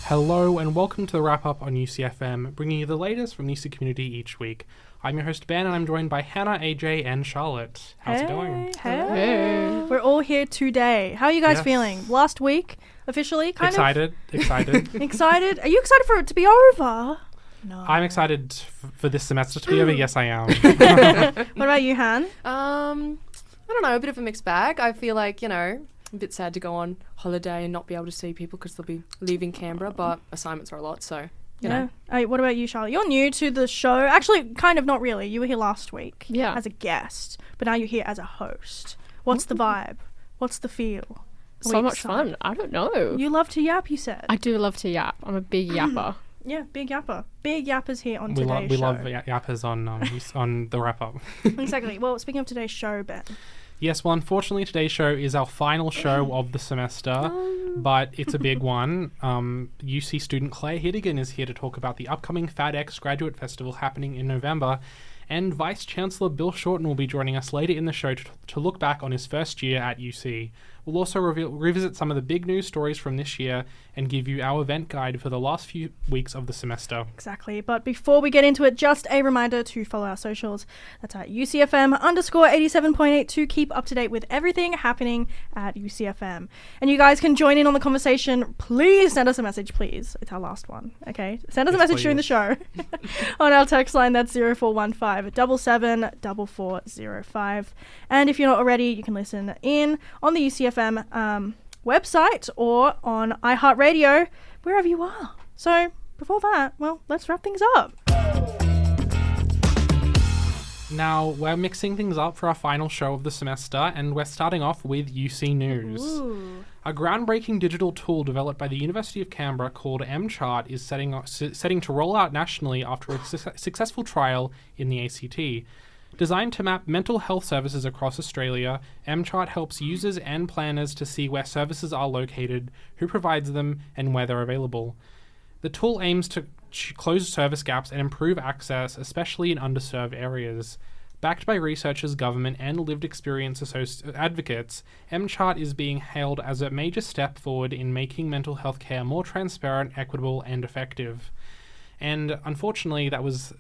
Hello and welcome to the wrap-up on UCFM, bringing you the latest from the UC community each week. I'm your host Ben, and I'm joined by Hannah, AJ, and Charlotte. How's it going? Hey. We're all here today. How are you guys feeling? Last week, officially, Excited. Excited? Are you excited for it to be over? No. I'm excited for this semester to be over. Yes, I am. What about you, Han? I don't know, a bit of a mixed bag. I feel like, a bit sad to go on holiday and not be able to see people because they'll be leaving Canberra, but assignments are a lot, so, you know. What about you, Charlotte? You're new to the show. Actually, kind of not really. You were here last week as a guest, but now you're here as a host. What's the vibe? What's the feel? So much fun. I don't know. You love to yap, you said. I do love to yap. I'm a big yapper. Yeah, big yapper. Big yappers here on today's show. We love yappers on the wrap-up. Exactly. Well, speaking of today's show, Ben. Yes, well, unfortunately, today's show is our final show of the semester, but it's a big one. UC student Claire Heerdegen is here to talk about the upcoming FADX Graduate Festival happening in November, and Vice Chancellor Bill Shorten will be joining us later in the show to look back on his first year at UC. We'll also revisit some of the big news stories from this year and give you our event guide for the last few weeks of the semester. Exactly. But before we get into it, just a reminder to follow our socials. That's at UCFM_87.8 to keep up to date with everything happening at UCFM. And you guys can join in on the conversation. Please send us a message, please. It's our last one, okay? Send us a message during the show on our text line. That's 0415 77 4405. And if you're not already, you can listen in on the UCFM website or on iHeartRadio, wherever you are. So before that, well, let's wrap things up. Now, we're mixing things up for our final show of the semester, and we're starting off with UC News. Ooh. A groundbreaking digital tool developed by the University of Canberra called MChart is setting to roll out nationally after a successful trial in the ACT. Designed to map mental health services across Australia, MChart helps users and planners to see where services are located, who provides them, and where they're available. The tool aims to close service gaps and improve access, especially in underserved areas. Backed by researchers, government, and lived experience advocates, MChart is being hailed as a major step forward in making mental health care more transparent, equitable, and effective. And unfortunately, that was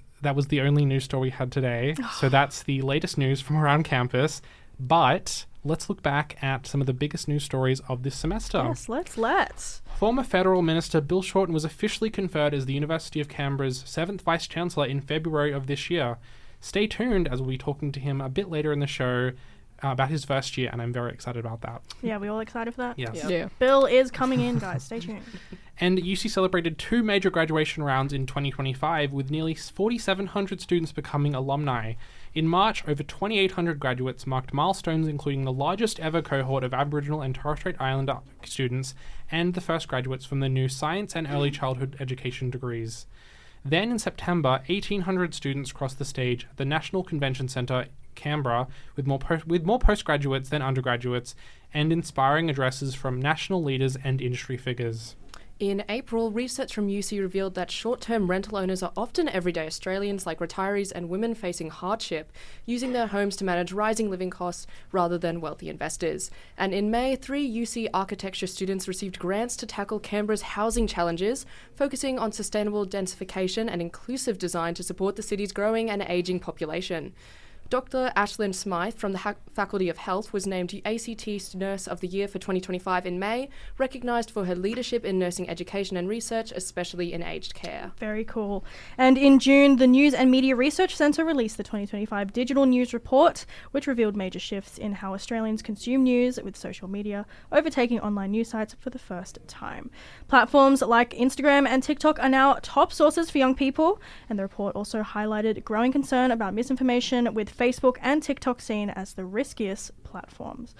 the only news story we had today. So that's the latest news from around campus. But let's look back at some of the biggest news stories of this semester. Yes, let's. Former Federal Minister Bill Shorten was officially conferred as the University of Canberra's 7th Vice Chancellor in February of this year. Stay tuned, as we'll be talking to him a bit later in the show about his first year, and I'm very excited about that. Yeah, we all excited for that? Yes. Yeah. Bill is coming in, guys. Stay tuned. And UC celebrated 2 major graduation rounds in 2025, with nearly 4,700 students becoming alumni. In March, over 2,800 graduates marked milestones, including the largest ever cohort of Aboriginal and Torres Strait Islander students and the first graduates from the new science and early childhood education degrees. Then in September, 1,800 students crossed the stage at the National Convention Centre, Canberra, with more postgraduates than undergraduates, and inspiring addresses from national leaders and industry figures. In April, research from UC revealed that short-term rental owners are often everyday Australians like retirees and women facing hardship, using their homes to manage rising living costs rather than wealthy investors. And in May, 3 UC architecture students received grants to tackle Canberra's housing challenges, focusing on sustainable densification and inclusive design to support the city's growing and ageing population. Dr. Ashlyn Smythe from the Faculty of Health was named ACT Nurse of the Year for 2025 in May, recognised for her leadership in nursing education and research, especially in aged care. Very cool. And in June, the News and Media Research Centre released the 2025 Digital News Report, which revealed major shifts in how Australians consume news, with social media overtaking online news sites for the first time. Platforms like Instagram and TikTok are now top sources for young people, and the report also highlighted growing concern about misinformation, with Facebook and TikTok seen as the riskiest platforms.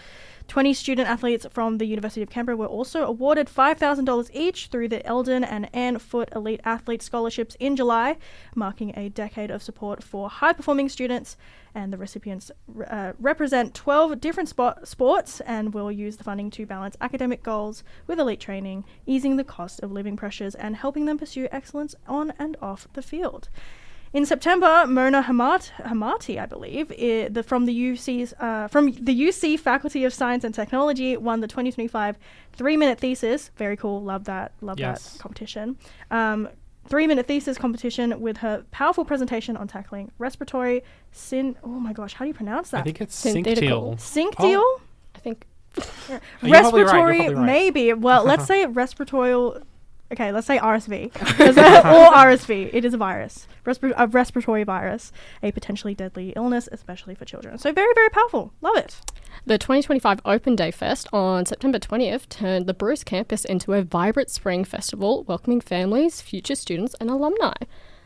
20 student athletes from the University of Canberra were also awarded $5,000 each through the Eldon and Anne Foote Elite Athlete Scholarships in July, marking a decade of support for high-performing students. And the recipients represent 12 different sports and will use the funding to balance academic goals with elite training, easing the cost of living pressures and helping them pursue excellence on and off the field. In September, Mona Hamati, I believe, from the UC Faculty of Science and Technology, won the 2025 3-minute thesis. Very cool. Love that. Love Yes. that competition. 3-minute thesis competition with her powerful presentation on tackling respiratory oh my gosh, how do you pronounce that? I think it's Synthetical. Synctial. Synctial? I think You're probably right, you're Respiratory, probably right. maybe. Well, let's say respiratory. Okay, let's say RSV. Or RSV. It is a virus. A respiratory virus. A potentially deadly illness, especially for children. So very, very powerful. Love it. the 2025 Open Day Fest on September 20th turned the Bruce campus into a vibrant spring festival welcoming families, future students and alumni.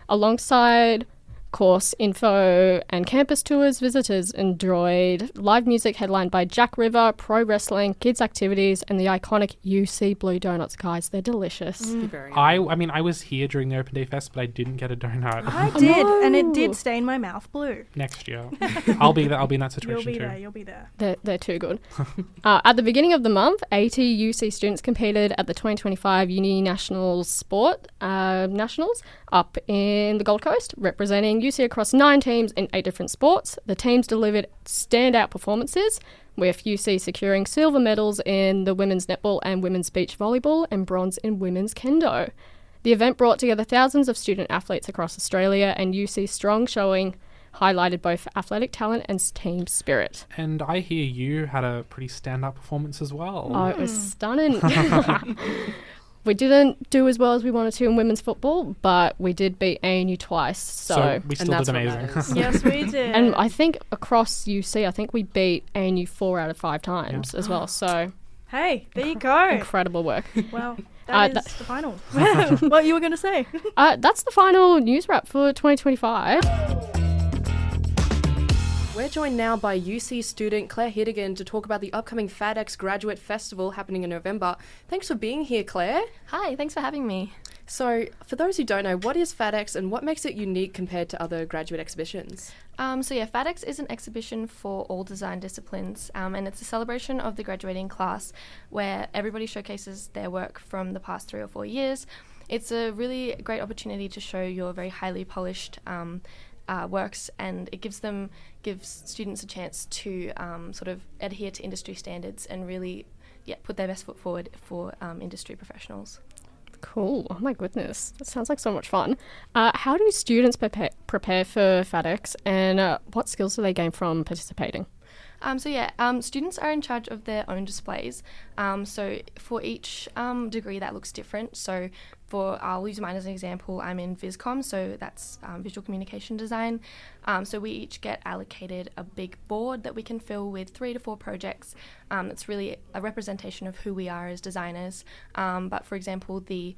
Alongside course info and campus tours, visitors enjoyed live music headlined by Jack River, pro wrestling, kids activities, and the iconic UC Blue Donuts. Guys, they're delicious. Very I mean, I was here during the Open Day Fest, but I didn't get a donut. I did, and it did stain my mouth blue. Next year, I'll be there. I'll be in that situation You'll be too. there. You'll be there. They're too good. At the beginning of the month, 80 UC students competed at the 2025 Uni Nationals Sport Nationals up in the Gold Coast, representing UC across 9 teams in 8 different sports. The teams delivered standout performances, with UC securing silver medals in the women's netball and women's beach volleyball and bronze in women's kendo. The event brought together thousands of student athletes across Australia, and UC's strong showing highlighted both athletic talent and team spirit. And I hear you had a pretty stand-up performance as well. Oh, it was stunning. We didn't do as well as we wanted to in women's football, but we did beat ANU twice. So we still that's did what amazing. matters. Yes, we did. and I think across UC, I think we beat ANU 4 out of 5 times as well. So Hey, there you go. incredible work. Well, that is the final. What you were going to say? That's the final news wrap for 2025. We're joined now by UC student Claire Heerdegen to talk about the upcoming FADX Graduate Festival happening in November. Thanks for being here, Claire. Hi, thanks for having me. So, for those who don't know, what is FADX and what makes it unique compared to other graduate exhibitions? FADX is an exhibition for all design disciplines, and it's a celebration of the graduating class where everybody showcases their work from the past 3 or 4 years. It's a really great opportunity to show your very highly polished works, and it gives students a chance to sort of adhere to industry standards and really put their best foot forward for industry professionals. Cool. Oh my goodness. That sounds like so much fun. How do students prepare for FADX, and what skills do they gain from participating? Students are in charge of their own displays. So for each degree that looks different. So I'll use mine as an example. I'm in VisCom, so that's visual communication design. So we each get allocated a big board that we can fill with 3 to 4 projects. That's really a representation of who we are as designers. But for example, the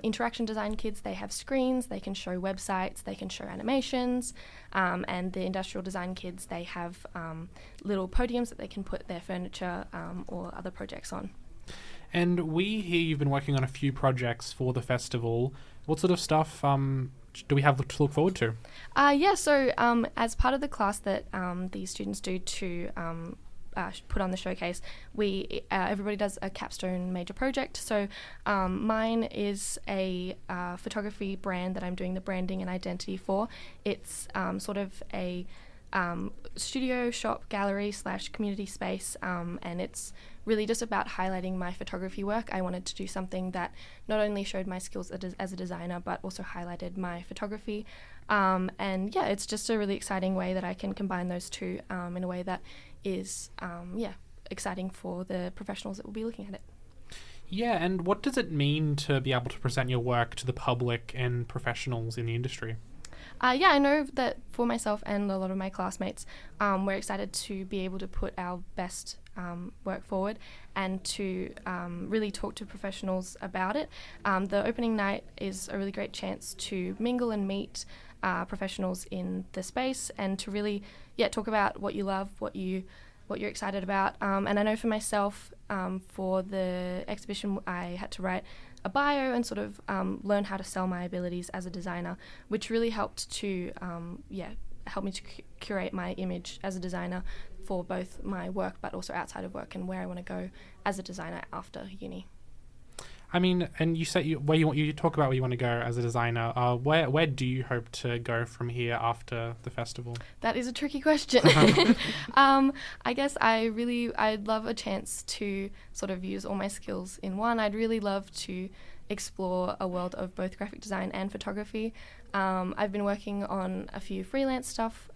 interaction design kids, they have screens, they can show websites, they can show animations, and the industrial design kids, they have little podiums that they can put their furniture or other projects on. And we hear you've been working on a few projects for the festival. What sort of stuff do we have to look forward to? As part of the class that these students do to put on the showcase, everybody does a capstone major project. So mine is a photography brand that I'm doing the branding and identity for. It's sort of a studio, shop, gallery / community space, and it's really just about highlighting my photography work. I wanted to do something that not only showed my skills as a designer, but also highlighted my photography. It's just a really exciting way that I can combine those two in a way that is exciting for the professionals that will be looking at it. Yeah, and what does it mean to be able to present your work to the public and professionals in the industry? I know that for myself and a lot of my classmates, we're excited to be able to put our best work forward and to really talk to professionals about it. The opening night is a really great chance to mingle and meet professionals in the space and to really talk about what you love, what you're excited about. And I know for myself, for the exhibition, I had to write a bio and sort of learn how to sell my abilities as a designer, which really helped to help me to curate my image as a designer for both my work but also outside of work and where I want to go as a designer after uni. I mean, and you said you talk about where you want to go as a designer. Where do you hope to go from here after the festival? That is a tricky question. I guess I'd love a chance to sort of use all my skills in one. I'd really love to explore a world of both graphic design and photography. I've been working on a few freelance stuff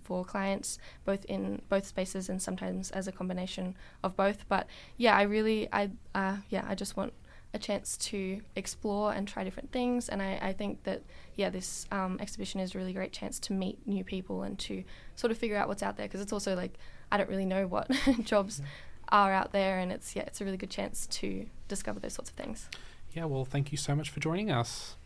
for clients, both in both spaces and sometimes as a combination of both. But yeah, I just want a chance to explore and try different things. And I think that, this exhibition is a really great chance to meet new people and to sort of figure out what's out there, because it's also like, I don't really know what jobs are out there, and it's a really good chance to discover those sorts of things. Yeah, well, thank you so much for joining us.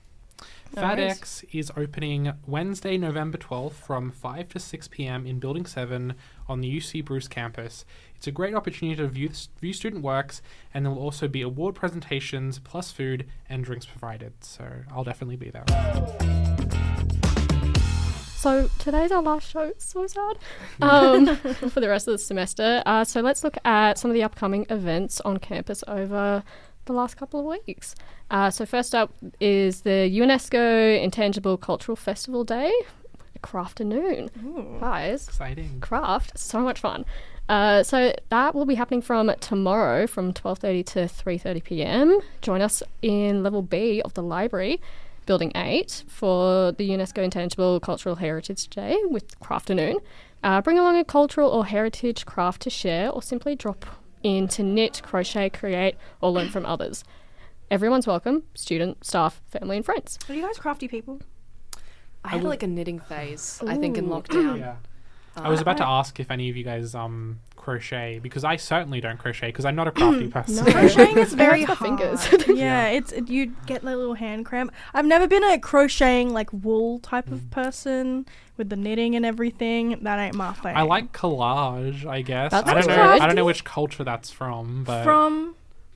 No FADX is opening Wednesday, November 12th from 5 to 6 p.m. in Building 7 on the UC Bruce campus. It's a great opportunity to view student works, and there will also be award presentations, plus food and drinks provided. So I'll definitely be there. So today's our last show. It's so sad. For the rest of the semester. So let's look at some of the upcoming events on campus over the last couple of weeks. So first up is the UNESCO Intangible Cultural Festival Day, Crafternoon. Guys, Exciting. craft, so much fun. So that will be happening from tomorrow from 12:30 to 3:30 p.m. Join us in level B of the library, Building 8, for the UNESCO Intangible Cultural Heritage Day with Crafternoon. Bring along a cultural or heritage craft to share, or simply drop in to knit, crochet, create, or learn from others. Everyone's welcome, student, staff, family and friends. Are you guys crafty people? I had like a knitting phase, I think, in lockdown. Yeah. I was about to ask if any of you guys crochet, because I certainly don't crochet because I'm not a crafty person. No. Crocheting is very Hurts my hard. fingers. Yeah, you get that little hand cramp. I've never been a crocheting like wool type of person with the knitting and everything. That ain't my thing. I like collage, I guess. That's I don't know. crafty. I don't know which culture that's from, but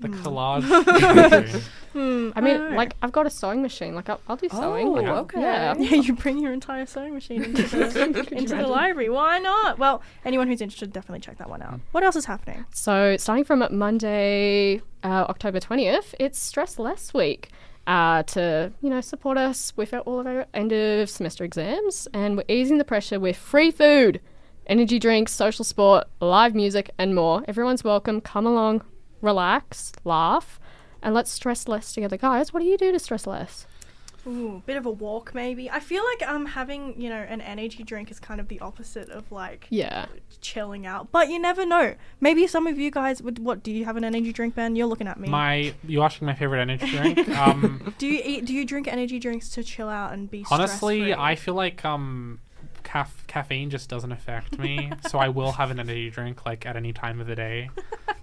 the collage. I mean, like, I've got a sewing machine. Like, I'll do sewing. Like, okay. Yeah. Yeah, you bring your entire sewing machine into the library. Why not? Well, anyone who's interested, definitely check that one out. What else is happening? So, starting from Monday, October 20th, it's Stress Less Week. To support us with all of our end of semester exams, and we're easing the pressure with free food, energy drinks, social sport, live music, and more. Everyone's welcome. Come along, relax, laugh, and let's stress less together. Guys, what do you do to stress less? Ooh, bit of a walk maybe. I feel like having, an energy drink is kind of the opposite of like chilling out. But you never know. Maybe some of you guys would do you have an energy drink, Ben? You're looking at me. You asking my favorite energy drink? Do you drink energy drinks to chill out and be Honestly, stress-free? I feel like caffeine just doesn't affect me, so I will have an energy drink like at any time of the day.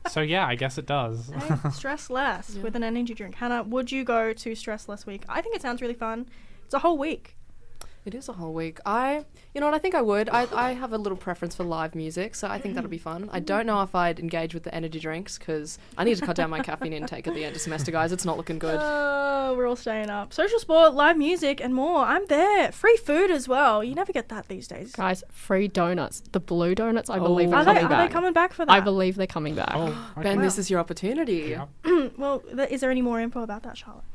So yeah, I guess it does. Hey, stress less with an energy drink. Hannah, would you go to Stress Less Week? I think it sounds really fun. It's a whole week. It is a whole week. I think I would. I have a little preference for live music, so I think that'll be fun. I don't know if I'd engage with the energy drinks because I need to cut down my caffeine intake at the end of semester, guys. It's not looking good. We're all staying up. Social sport, live music, and more. I'm there. Free food as well. You never get that these days. Guys, free donuts. The blue donuts, I believe, are coming back. Are they coming back for that? I believe they're coming back. Oh, okay. Ben, this is your opportunity. Yeah. Well, is there any more info about that, Charlotte?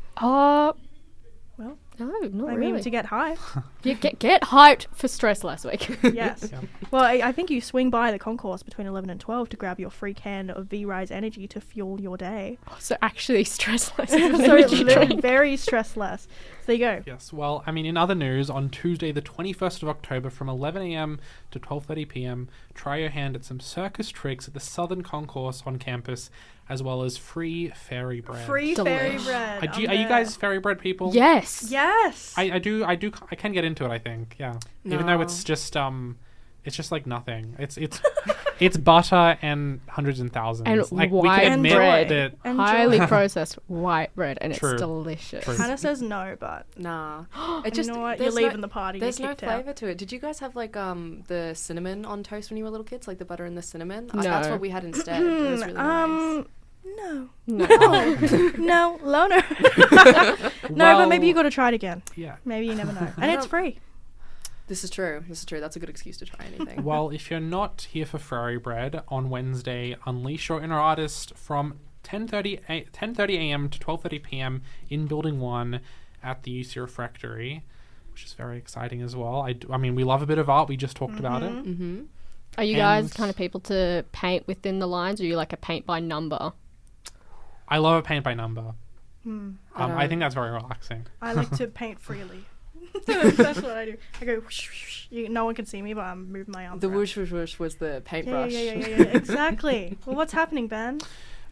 Well, no, not I really. mean, to get high. You get hyped for Stress Less Week. Yes. Yeah. Well, I think you swing by the concourse between 11 and 12 to grab your free can of V-Rise Energy to fuel your day. So actually, stress less. So it's very stress less. So there you go. Yes. Well, I mean, in other news, on Tuesday, the 21st of October, from 11 a.m. to 12:30 p.m., try your hand at some circus tricks at the Southern Concourse on campus, as well as free fairy bread. Free fairy bread. Are you guys fairy bread people? Yes. Yes. I can get into it, I think. Yeah. Even though it's just like nothing. It's butter and hundreds and thousands. And like white we can admit bread. that Enjoy. Highly processed white bread, and True. it's delicious. True. Hannah says no, but Nah. you know what? You're leaving the party. There's You're no kicked out. flavour to it. Did you guys have like the cinnamon on toast when you were little kids, like the butter and the cinnamon? No. That's what we had instead. It was really nice. No. No. No, loner. No, but maybe you got to try it again. Yeah. Maybe you never know. And it's free. This is true. That's a good excuse to try anything. Well, if you're not here for fairy bread on Wednesday, unleash your inner artist from 10:30 a.m. to 12:30 p.m. in Building 1 at the UC Refectory, which is very exciting as well. I mean, we love a bit of art. We just talked about it. Mm-hmm. Are you guys kind of people to paint within the lines, or are you like a paint by number? I love a paint by number. I think that's very relaxing. I like to paint freely. That's what I do. I go whoosh, whoosh. No one can see me, but I'm moving my arms The around. whoosh whoosh whoosh was the paintbrush. Yeah. Exactly. Well, what's happening, Ben?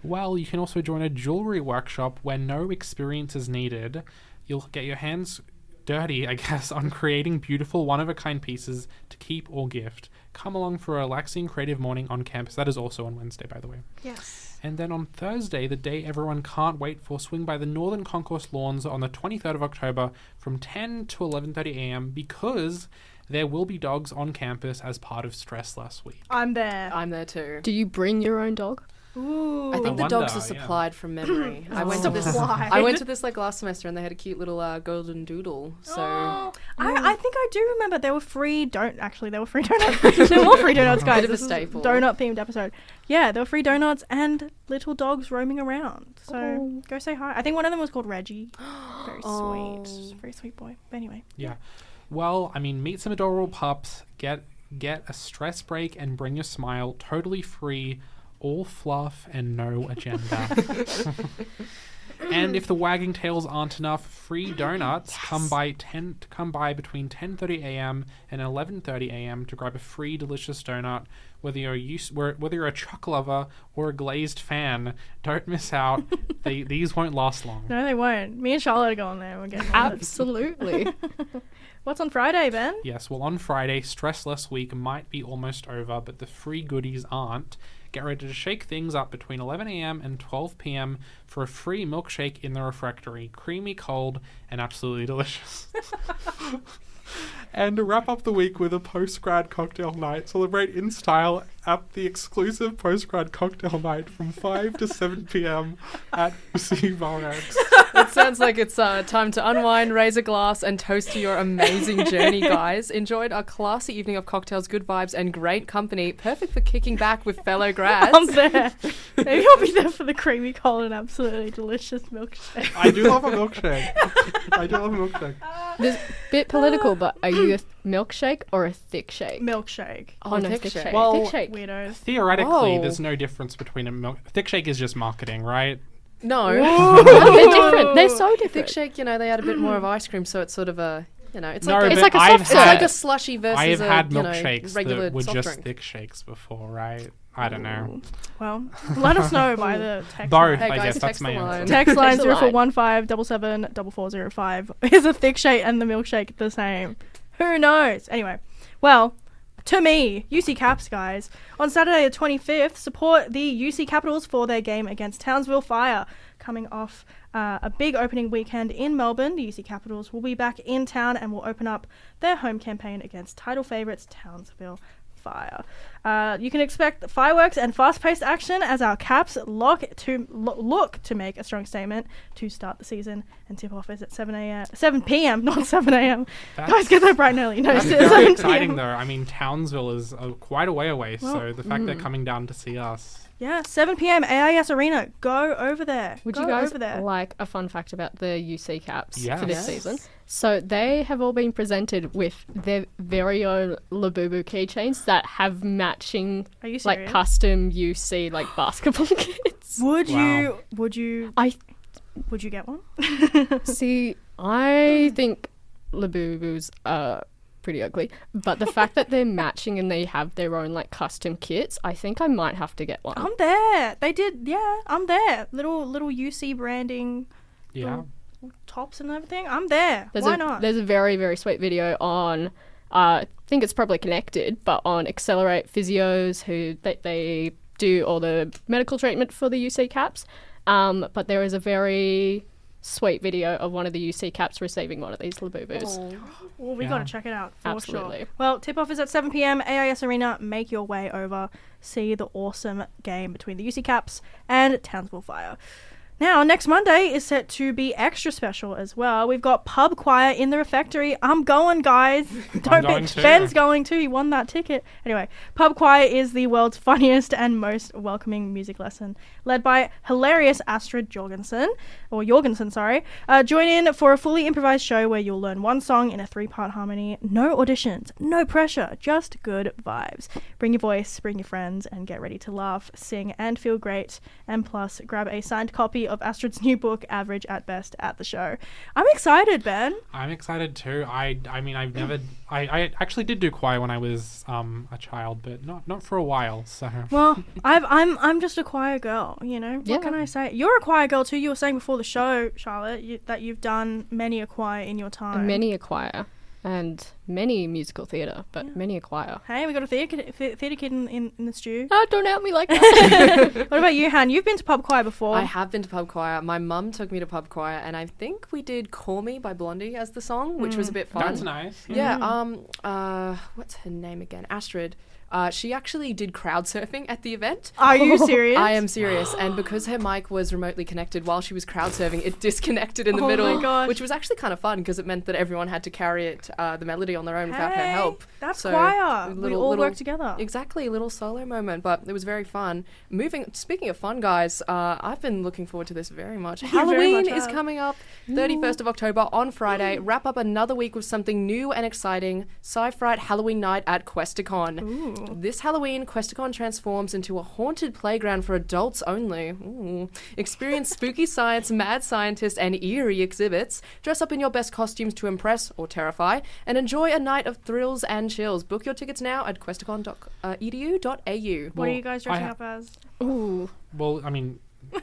Well, you can also join a jewelry workshop where no experience is needed. You'll get your hands dirty, I guess, on creating beautiful one-of-a-kind pieces to keep or gift. Come along for a relaxing creative morning on campus. That is also on Wednesday, by the way. Yes. And then on Thursday, the day everyone can't wait for, swing by the Northern Concourse lawns on the 23rd of October from 10 to 11:30 a.m. because there will be dogs on campus as part of Stress Less Week. I'm there. I'm there too. Do you bring your own dog? Ooh. I think the dogs are wonder, yeah. supplied from memory. I went to this like last semester, and they had a cute little golden doodle. So I think I do remember there were free donuts. There were free donuts, guys. Bit of a This is staple. donut themed episode. Yeah, there were free donuts and little dogs roaming around. So go say hi. I think one of them was called Reggie. Very sweet. Very sweet boy. But anyway. Yeah. Well, I mean, meet some adorable pups, get a stress break, and bring your smile. Totally free. All fluff and no agenda. And if the wagging tails aren't enough, free donuts. Come by between 10:30 a.m. and 11:30 a.m. to grab a free delicious donut. Whether you're a choc lover or a glazed fan, don't miss out. These won't last long. No, they won't. Me and Charlotte are going there. We're getting Absolutely. What's on Friday, Ben? Yes, well, on Friday, Stressless Week might be almost over, but the free goodies aren't. Get ready to shake things up between 11 a.m. and 12 p.m. for a free milkshake in the refectory. Creamy, cold, and absolutely delicious. And to wrap up the week with a post-grad cocktail night, celebrate in style at the exclusive post-grad cocktail night from 5 to 7 p.m. at UC Barracks. it sounds like it's time to unwind, raise a glass, and toast to your amazing journey, guys. Enjoyed our classy evening of cocktails, good vibes, and great company. Perfect for kicking back with fellow grads. I'm there. Maybe I'll be there for the creamy, cold, and absolutely delicious milkshake. I do love a milkshake. This bit political, but are you a milkshake or a thick shake? Milkshake. Oh, no, thick thick shake. shake. Well, thick shake. Weirdos. Theoretically, Whoa. there's no difference between a thick shake is just marketing, right? No. They're different. They're so different. Thick shake, they add a bit more of ice cream, so it's sort of a, it's No, like it's but like a I've soft it's serve. like a slushy versus I have had a milkshakes regular that were soft just drink. thick shakes before, right? I don't know. Well, let us know by the text Both, line. Hey I guys, guess that's text my the line. answer. Text line Text the line. 0415774405 is a thick shake and the milkshake the same. Who knows? Anyway, well, to me, UC Caps, guys. On Saturday the 25th, support the UC Capitals for their game against Townsville Fire. Coming off a big opening weekend in Melbourne, the UC Capitals will be back in town and will open up their home campaign against title favourites Townsville Fire. You can expect fireworks and fast-paced action as our Caps look to make a strong statement to start the season, and tip-off is at 7 p.m, not 7 a.m. Guys, get there bright and early. No, That's 7 very p.m. exciting, though. I mean, Townsville is quite a way away, so the fact they're coming down to see us. Yeah, 7 p.m, AIS Arena. Go over there. Would Go you guys over there. like a fun fact about the UC Caps Yes. for this Yes. season? So they have all been presented with their very own Labubu keychains that have matching, Are you like, serious? custom UC like basketball kits. Would Wow. you get one? See, I think Labubus are pretty ugly, but the fact that they're matching and they have their own like custom kits, I think I might have to get one. I'm there. They did. Yeah, I'm there. Little UC branding. Yeah. Tops and everything. I'm there. There's Why not? There's a very, very sweet video on, I think it's probably connected, but on Accelerate Physios, who they do all the medical treatment for the UC Caps. But there is a very sweet video of one of the UC Caps receiving one of these Labubus. Well, we Yeah. got to check it out for Absolutely. sure. Well, tip-off is at 7 p.m. AIS Arena. Make your way over. See the awesome game between the UC Caps and Townsville Fire. Now, next Monday is set to be extra special as well. We've got pub choir in the refectory. I'm going, guys. going too. Ben's going too. He won that ticket. Anyway, pub choir is the world's funniest and most welcoming music lesson, led by hilarious Astrid Jorgensen. Join in for a fully improvised show where you'll learn one song in a 3-part harmony. No auditions, no pressure, just good vibes. Bring your voice, bring your friends, and get ready to laugh, sing, and feel great. And plus, grab a signed copy of Astrid's new book, Average at Best, at the show. I'm excited, Ben. I'm excited too. I mean, I actually did do choir when I was a child, but not for a while. So Well, I'm just a choir girl, you know. Yeah. What can I say? You're a choir girl too. You were saying before the show, Charlotte, that you've done many a choir in your time. Many a choir and many musical theatre, but many a choir. Hey, we got a theatre kid in the stew. Oh, don't help me like that. What about you, Han? You've been to pub choir before. I have been to pub choir. My mum took me to pub choir, and I think we did "Call Me" by Blondie as the song, which was a bit fun. that's nice. Yeah. What's her name again? Astrid. She actually did crowd surfing at the event. Are you serious? I am serious. And because her mic was remotely connected while she was crowd surfing, it disconnected in the Oh my middle, gosh. which was actually kind of fun because it meant that everyone had to carry it, the melody on their own without her help. That's So, choir. We all little- work together. Exactly, a little solo moment, but it was very fun. Speaking of fun, guys, I've been looking forward to this very much. You very Halloween much is have. coming up, 31st of October on Friday. Wrap up another week with something new and exciting. Sci-Fright Halloween night at Questacon. Ooh. This Halloween, Questacon transforms into a haunted playground for adults only. Ooh. Experience spooky science, mad scientists, and eerie exhibits. Dress up in your best costumes to impress or terrify, and enjoy a night of thrills and chills. Book your tickets now at questacon.edu.au. What are you guys dressing I up as? Ooh. Well, I mean,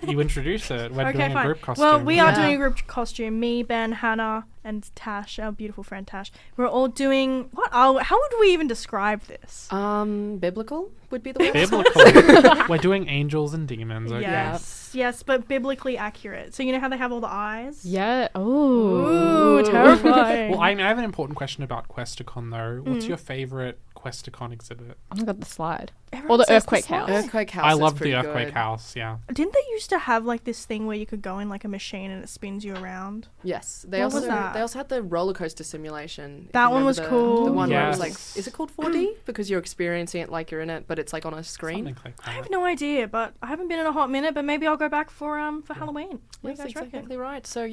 you introduce it. We're doing a group costume. Well, we are Yeah. doing a group costume. Me, Ben, Hannah, and Tash, our beautiful friend Tash. We're all doing how would we even describe this? Biblical would be the word. biblical. We're doing angels and demons. Okay. Yes, but biblically accurate. So you know how they have all the eyes? Yeah. Ooh. Ooh, terrifying. Well, I have an important question about Questacon though. What's your favorite Questacon exhibit? Oh my god, the slide. Everyone Or the says Earthquake slide. House. Earthquake House. I is love pretty the Earthquake good. House. Yeah. Didn't they used to have like this thing where you could go in like a machine and it spins you around? Yes, they What also was that? they also had the roller coaster simulation. if That you one remember was the cool. The one where it was Yes. like, is it called 4D because you're experiencing it like you're in it, but it's like on a screen. Something like I have that. no idea, but I haven't been in a hot minute. But maybe I'll go back for Halloween. What Yes, do you guys reckon? exactly right. So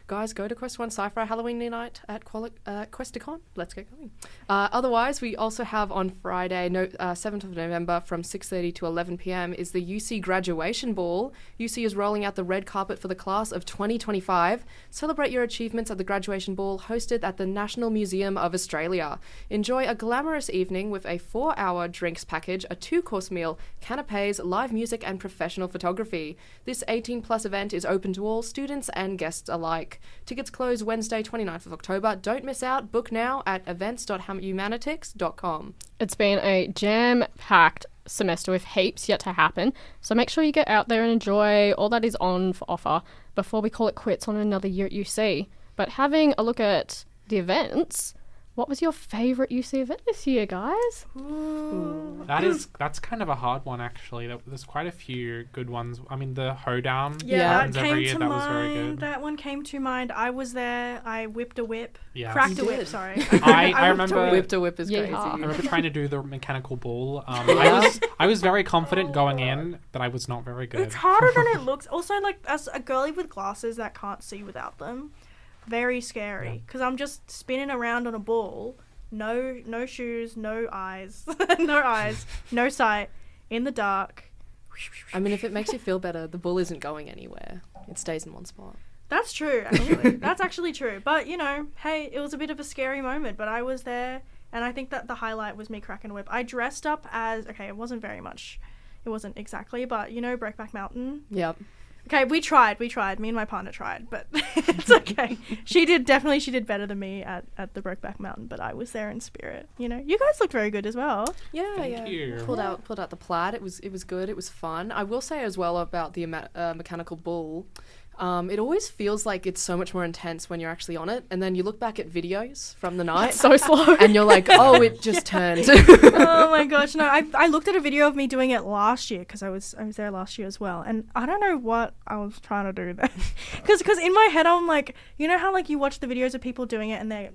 guys, go to Quest One Sci-Fi Halloween night at Questacon. Let's get going. Otherwise, we also have on Friday, 7th of November, from 6:30 to 11 p.m. is the UC Graduation Ball. UC is rolling out the red carpet for the class of 2025. Celebrate your achievements at the graduation ball hosted at the National Museum of Australia. Enjoy a glamorous evening with a 4-hour drinks package, a 2-course meal, canapes, live music, and professional photography. This 18-plus event is open to all students and guests alike. Tickets close Wednesday, 29th of October. Don't miss out. Book now at events.humanitics.com. It's been a jam-packed semester with heaps yet to happen, so make sure you get out there and enjoy all that is on for offer before we call it quits on another year at UC. But having a look at the events, what was your favourite UC event this year, guys? That's kind of a hard one actually. There's quite a few good ones. I mean, the Hoedown Yeah, happens that every came year. to That mind. was very good. That one came to mind. I was there. I whipped a whip. Yeah. Cracked You a whip, did. sorry. I whipped a remember- whip. Whip to whip is Yeah. crazy. I remember trying to do the mechanical bull. I was very confident going in, but I was not very good. It's harder than it looks. Also, like, as a girlie with glasses that can't see without them, very scary. Because I'm just spinning around on a ball, no shoes, no eyes, no sight, in the dark. I mean, if it makes you feel better, the bull isn't going anywhere. It stays in one spot. That's true, actually. That's actually true. But, hey, it was a bit of a scary moment, but I was there, and I think that the highlight was me cracking a whip. I dressed up as, okay, it wasn't very much. It wasn't exactly, but, Breakback Mountain. Yep. Okay, we tried. Me and my partner tried, but it's okay. She did better than me at the Brokeback Mountain, but I was there in spirit. You guys looked very good as well. Yeah, Thank you. Pulled out the plaid. It was good. It was fun. I will say as well about the mechanical bull. It always feels like it's so much more intense when you're actually on it, and then you look back at videos from the night So slow. and you're like, oh, it just turned. Oh my gosh, no, I looked at a video of me doing it last year because I was there last year as well, and I don't know what I was trying to do there, because in my head I'm like, you know how like you watch the videos of people doing it and they're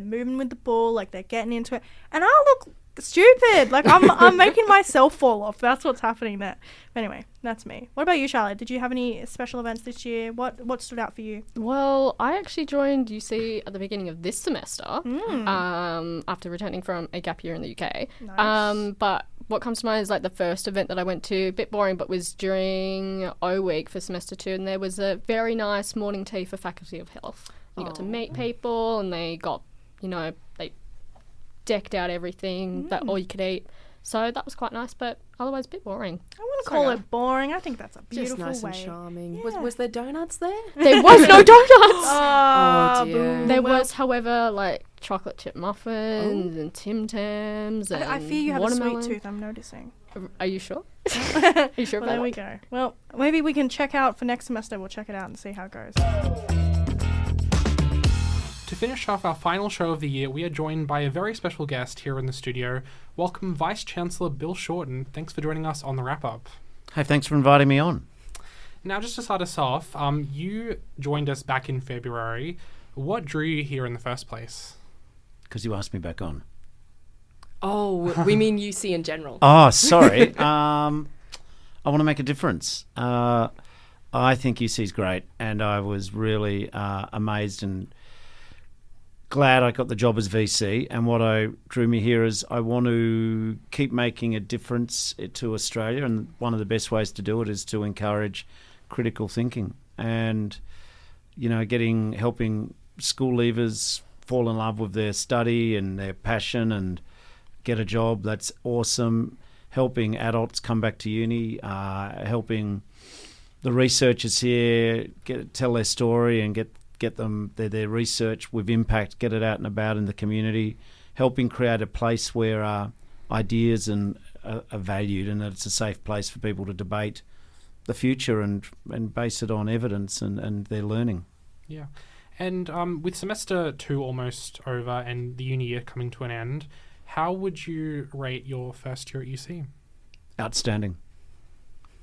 moving with the ball, like they're getting into it, and I look stupid, like I'm making myself fall off. That's what's happening there. But anyway, that's me. What about you, Charlotte? Did you have any special events this year? What stood out for you? Well, I actually joined UC at the beginning of this semester, after returning from a gap year in the UK. Nice. But what comes to mind is like the first event that I went to, a bit boring, but was during O Week for semester 2, and there was a very nice morning tea for Faculty of Health. You got to meet people, and they got, they decked out everything, that all you could eat. So that was quite nice, but otherwise a bit boring. I wouldn't call it boring. I think that's a beautiful Just nice way. and charming. Yeah. Was there donuts there? There was no donuts. Oh, dear. There was, however, like chocolate chip muffins and Tim Tams and I fear you have watermelon. a sweet tooth, I'm noticing. Are you sure? Are you sure Well, about there we that? go. Well, maybe we can check out for next semester. We'll check it out and see how it goes. To finish off our final show of the year, we are joined by a very special guest here in the studio. Welcome Vice Chancellor Bill Shorten. Thanks for joining us on the wrap-up. Hey, thanks for inviting me on. Now, just to start us off, you joined us back in February. What drew you here in the first place? Because you asked me back on. Oh, we mean UC in general. Oh, sorry. I want to make a difference. I think UC's great, and I was really amazed and glad I got the job as VC. And what drew me here is I want to keep making a difference to Australia, and one of the best ways to do it is to encourage critical thinking and, helping school leavers fall in love with their study and their passion and get a job. That's awesome. Helping adults come back to uni, helping the researchers here tell their story and get them their research with impact, get it out and about in the community, helping create a place where ideas are valued and that it's a safe place for people to debate the future and base it on evidence and their learning. Yeah. And with semester 2 almost over and the uni year coming to an end, how would you rate your first year at UC? Outstanding.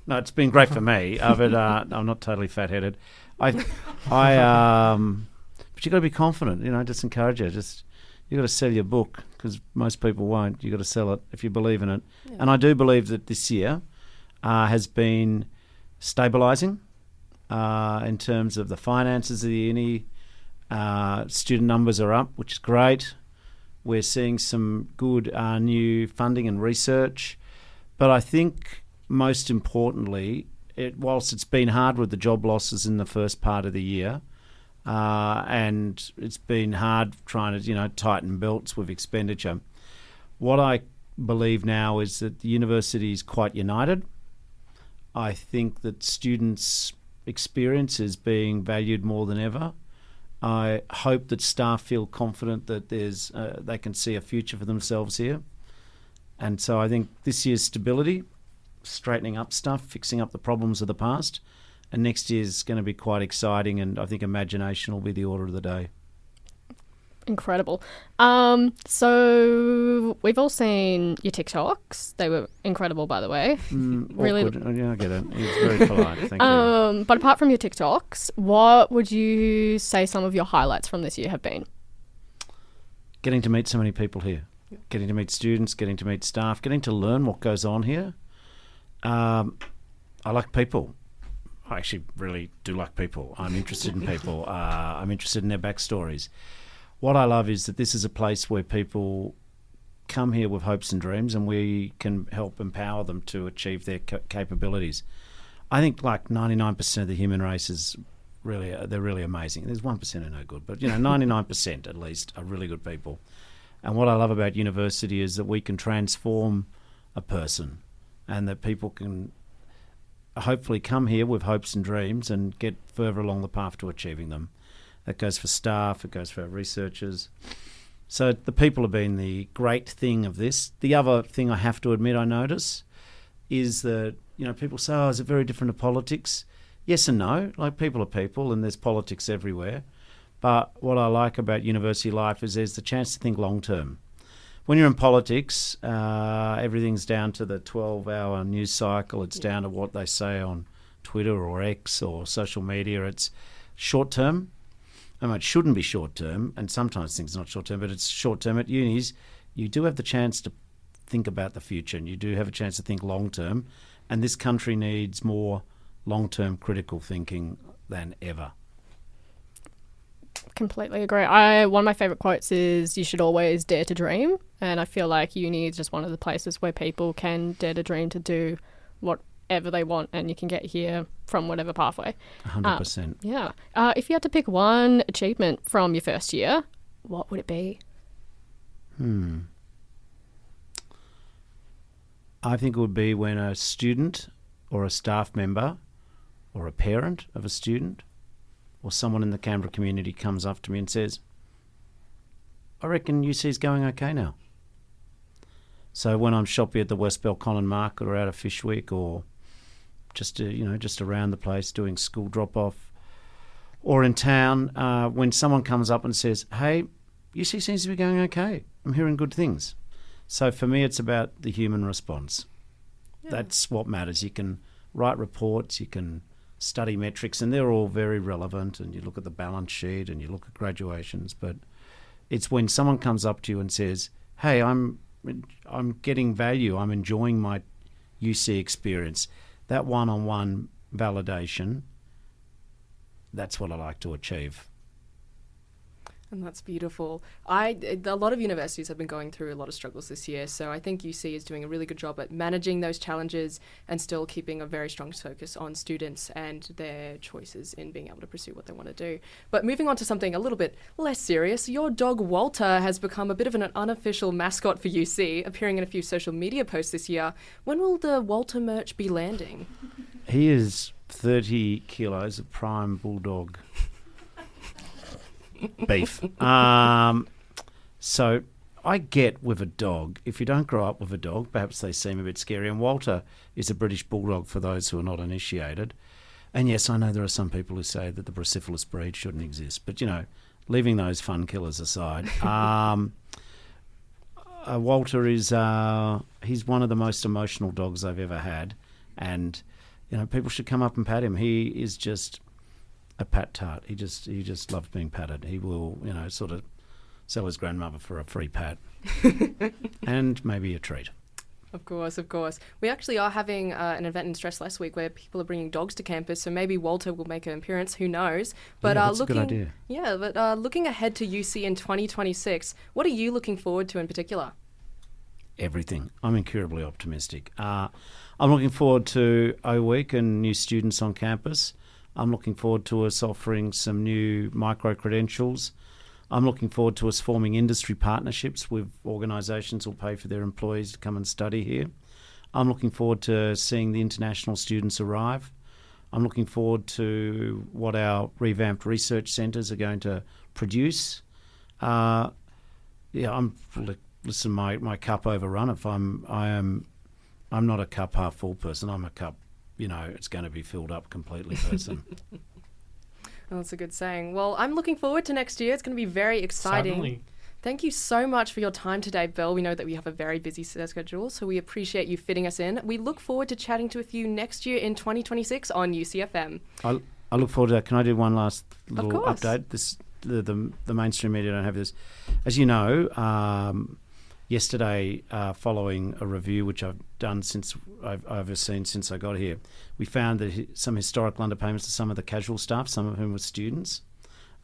No, it's been great for me, but I'm not totally fat-headed. But you got to be confident. Just encourage you. You got to sell your book because most people won't. You got to sell it if you believe in it. Yeah. And I do believe that this year has been stabilising in terms of the finances of the uni. Student numbers are up, which is great. We're seeing some good new funding and research, but I think most importantly, whilst it's been hard with the job losses in the first part of the year, and it's been hard trying to tighten belts with expenditure, what I believe now is that the university is quite united. I think that students' experience is being valued more than ever. I hope that staff feel confident that they can see a future for themselves here. And so I think this year's stability, straightening up stuff, fixing up the problems of the past, and next year's going to be quite exciting, and I think imagination will be the order of the day. Incredible. So we've all seen your TikToks. They were incredible, by the way. Really, awkward. Yeah, I get it. It's very polite. Thank you. But apart from your TikToks, what would you say some of your highlights from this year have been? Getting to meet so many people here, getting to meet students, getting to meet staff, getting to learn what goes on here. I like people. I actually really do like people. I'm interested in people. I'm interested in their backstories. What I love is that this is a place where people come here with hopes and dreams, and we can help empower them to achieve their capabilities. I think like 99% of the human race is they're really amazing. There's 1% who are no good, but 99% at least are really good people. And what I love about university is that we can transform a person, and that people can hopefully come here with hopes and dreams and get further along the path to achieving them. That goes for staff, it goes for our researchers. So the people have been the great thing of this. The other thing I have to admit I notice is that, people say, is it very different to politics? yes and no. Like, people are people, and there's politics everywhere. But what I like about university life is there's the chance to think long term. When you're in politics, everything's down to the 12-hour news cycle. It's down to what they say on Twitter or X or social media. It's short term. I mean, it shouldn't be short term, and sometimes things are not short term, but it's short term. At unis, you do have the chance to think about the future, and you do have a chance to think long term. And this country needs more long term critical thinking than ever. Completely agree. One of my favourite quotes is, "You should always dare to dream," and I feel like uni is just one of the places where people can dare to dream to do whatever they want, and you can get here from whatever pathway. 100%. Yeah. If you had to pick one achievement from your first year, what would it be? I think it would be when a student or a staff member or a parent of a student or someone in the Canberra community comes up to me and says, "I reckon UC's going okay now." So when I'm shopping at the West Belconnen Market or out of Fish Week, or just around the place doing school drop-off, or in town, when someone comes up and says, "Hey, UC seems to be going okay. I'm hearing good things." So for me, it's about the human response. Yeah. That's what matters. You can write reports, you can study metrics, and they're all very relevant, and you look at the balance sheet and you look at graduations, but it's when someone comes up to you and says, "Hey, I'm getting value, I'm enjoying my UC experience," that one-on-one validation, that's what I like to achieve. And that's beautiful. A lot of universities have been going through a lot of struggles this year, so I think UC is doing a really good job at managing those challenges and still keeping a very strong focus on students and their choices in being able to pursue what they want to do. But moving on to something a little bit less serious, your dog Walter has become a bit of an unofficial mascot for UC, appearing in a few social media posts this year. When will the Walter merch be landing? He is 30 kilos of prime bulldog beef. So I get with a dog, if you don't grow up with a dog, perhaps they seem a bit scary. And Walter is a British bulldog for those who are not initiated. And yes, I know there are some people who say that the Bruciferous breed shouldn't exist. But, leaving those fun killers aside, Walter is he's one of the most emotional dogs I've ever had. And, people should come up and pat him. He is just a pat tart. He just loves being patted. He will, sort of sell his grandmother for a free pat and maybe a treat. Of course. We actually are having an event in Stress Less Week where people are bringing dogs to campus, so maybe Walter will make an appearance. Who knows? But that's a good idea. Yeah, but looking ahead to UC in 2026, what are you looking forward to in particular? Everything. I'm incurably optimistic. I'm looking forward to O Week and new students on campus. I'm looking forward to us offering some new micro-credentials. I'm looking forward to us forming industry partnerships with organisations who will pay for their employees to come and study here. I'm looking forward to seeing the international students arrive. I'm looking forward to what our revamped research centres are going to produce. My cup overrun. I'm not a cup half full person. I'm a cup, it's going to be filled up completely person. Well, that's a good saying. Well, I'm looking forward to next year. It's going to be very exciting. Certainly. Thank you so much for your time today, Bill. We know that we have a very busy schedule, so we appreciate you fitting us in. We look forward to chatting with you next year in 2026 on UCFM. I look forward to that. Can I do one last little course. update? The mainstream media don't have this. As you know, yesterday, following a review which I've done since I've overseen since I got here, we found that some historical underpayments to some of the casual staff, some of whom were students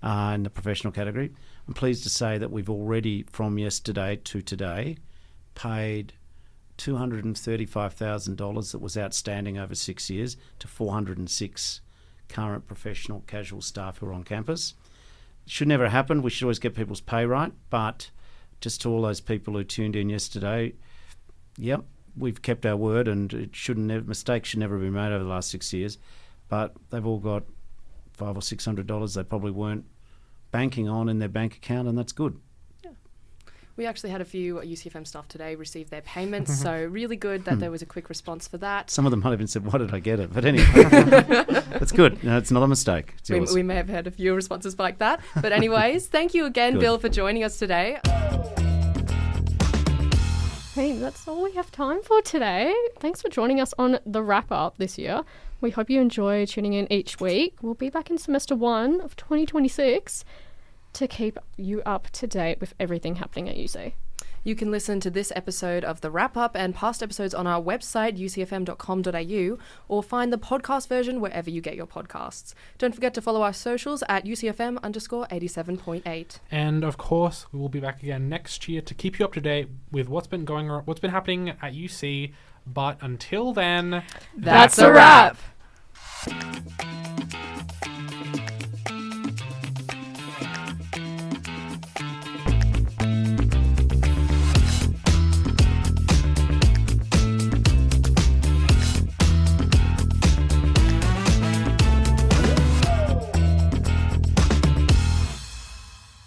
in the professional category. I'm pleased to say that we've already, from yesterday to today, paid $235,000 that was outstanding over 6 years to 406 current professional casual staff who are on campus. It should never happen. We should always get people's pay right, but just to all those people who tuned in yesterday, yep, we've kept our word, and mistakes should never be made over the last 6 years. But they've all got $500 or $600 they probably weren't banking on in their bank account, and that's good. Yeah. We actually had a few UCFM staff today receive their payments, so really good that there was a quick response for that. Some of them might have even said, "Why did I get it?" But anyway, let's good. No, it's not a mistake. It's yours. We may have had a few responses like that. But anyways, thank you again, Good. Bill, for joining us today. Hey, that's all we have time for today. Thanks for joining us on the wrap-up this year. We hope you enjoy tuning in each week. We'll be back in semester 1 of 2026 to keep you up to date with everything happening at UC. You can listen to this episode of The Wrap Up and past episodes on our website, ucfm.com.au, or find the podcast version wherever you get your podcasts. Don't forget to follow our socials at UCFM_87.8. And of course, we will be back again next year to keep you up to date with what's been happening at UC. But until then, That's a wrap.